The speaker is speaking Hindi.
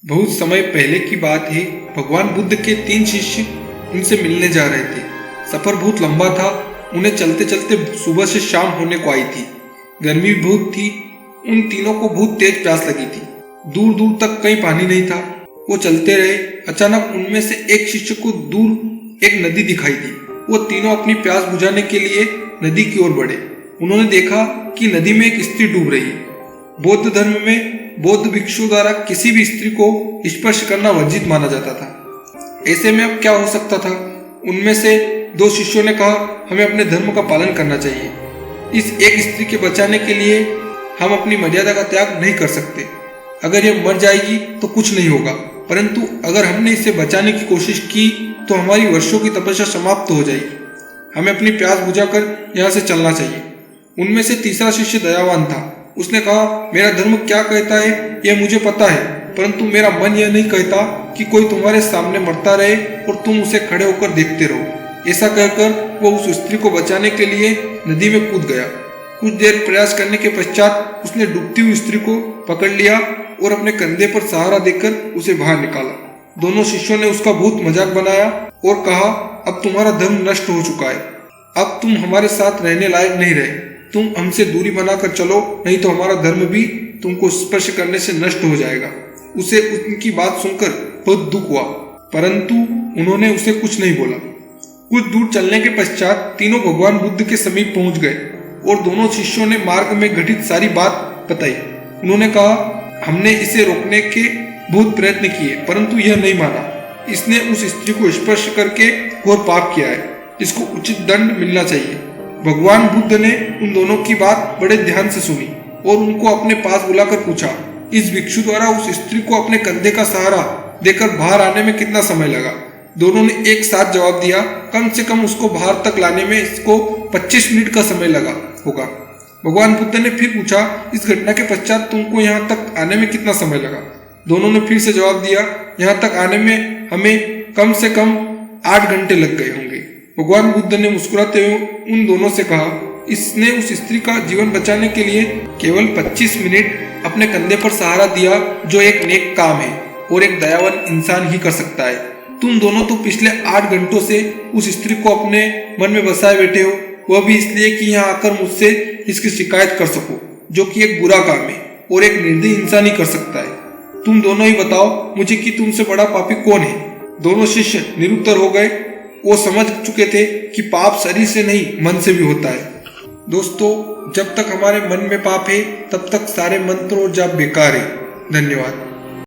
बहुत समय पहले की बात है। भगवान बुद्ध के 3 शिष्य उनसे मिलने जा रहे थे। सफर बहुत लंबा था। उन्हें चलते चलते सुबह से शाम होने को आई थी। गर्मी बहुत थी। उन तीनों को बहुत तेज प्यास लगी थी। दूर दूर तक कहीं पानी नहीं था। वो चलते रहे। अचानक उनमें से एक शिष्य को दूर एक नदी दिखाई दी। वो तीनों अपनी प्यास बुझाने के लिए नदी की ओर बढ़े। उन्होंने देखा कि नदी में एक स्त्री डूब रही है। बौद्ध धर्म में बौद्ध भिक्षुओं द्वारा किसी भी स्त्री को स्पर्श करना वर्जित माना जाता था। ऐसे में अब क्या हो सकता था? उनमें से 2 शिष्यों ने कहा, हमें अपने धर्म का पालन करना चाहिए। इस एक स्त्री के बचाने के लिए हम अपनी मर्यादा का त्याग नहीं कर सकते। अगर यह मर जाएगी तो कुछ नहीं होगा, परंतु अगर हमने इसे बचाने की कोशिश की तो हमारी वर्षों की तपस्या समाप्त हो जाएगी। हमें अपनी प्यास बुझाकर यहाँ से चलना चाहिए। उनमें से तीसरा शिष्य दयावान था। उसने कहा, मेरा धर्म क्या कहता है यह मुझे पता है, परंतु मेरा मन यह नहीं कहता कि कोई तुम्हारे सामने मरता रहे और तुम उसे खड़े होकर देखते रहो। ऐसा कहकर वो उस स्त्री को बचाने के लिए नदी में कूद गया। कुछ देर प्रयास करने के पश्चात उसने डूबती हुई स्त्री को पकड़ लिया और अपने कंधे पर सहारा देकर उसे बाहर निकाला। दोनों शिष्यों ने उसका बहुत मजाक बनाया और कहा, अब तुम्हारा धर्म नष्ट हो चुका है। अब तुम हमारे साथ रहने लायक नहीं रहे। तुम हमसे दूरी बनाकर चलो, नहीं तो हमारा धर्म भी तुमको स्पर्श करने से नष्ट हो जाएगा। उसे उनकी बात सुनकर बहुत दुख हुआ, परंतु उन्होंने उसे कुछ नहीं बोला। कुछ दूर चलने के पश्चात तीनों भगवान बुद्ध के समीप पहुंच गए और दोनों शिष्यों ने मार्ग में घटित सारी बात बताई। उन्होंने कहा, हमने इसे रोकने के बहुत प्रयत्न किए, परंतु यह नहीं माना। इसने उस स्त्री को स्पर्श करके घोर पाप किया है। इसको उचित दंड मिलना चाहिए। भगवान बुद्ध ने उन दोनों की बात बड़े ध्यान से सुनी और उनको अपने पास बुलाकर पूछा, इस भिक्षु द्वारा उस स्त्री को अपने कंधे का सहारा देकर बाहर आने में कितना समय लगा? दोनों ने एक साथ जवाब दिया, कम से कम उसको बाहर तक लाने में इसको 25 मिनट का समय लगा होगा। भगवान बुद्ध ने फिर पूछा, इस घटना के पश्चात तुमको यहाँ तक आने में कितना समय लगा? दोनों ने फिर से जवाब दिया, यहाँ तक आने में हमें कम से कम 8 घंटे लग गए होंगे। भगवान बुद्ध ने मुस्कुराते हुए उन दोनों से कहा, इसने उस स्त्री का जीवन बचाने के लिए केवल 25 मिनट अपने कंधे पर सहारा दिया, जो एक नेक काम है और एक दयावान इंसान ही कर सकता है। तुम दोनों तो पिछले 8 घंटों से उस स्त्री को अपने मन में बसाए बैठे हो, वह भी इसलिए कि यहाँ आकर मुझसे इसकी शिकायत कर सको, जो कि एक बुरा काम है और एक निर्दयी इंसान ही कर सकता है। तुम दोनों ही बताओ मुझे कि तुमसे बड़ा पापी कौन है? दोनों शिष्य निरुत्तर हो गए। वो समझ चुके थे कि पाप शरीर से नहीं मन से भी होता है। दोस्तों, जब तक हमारे मन में पाप है तब तक सारे मंत्र और जाप बेकार है। धन्यवाद।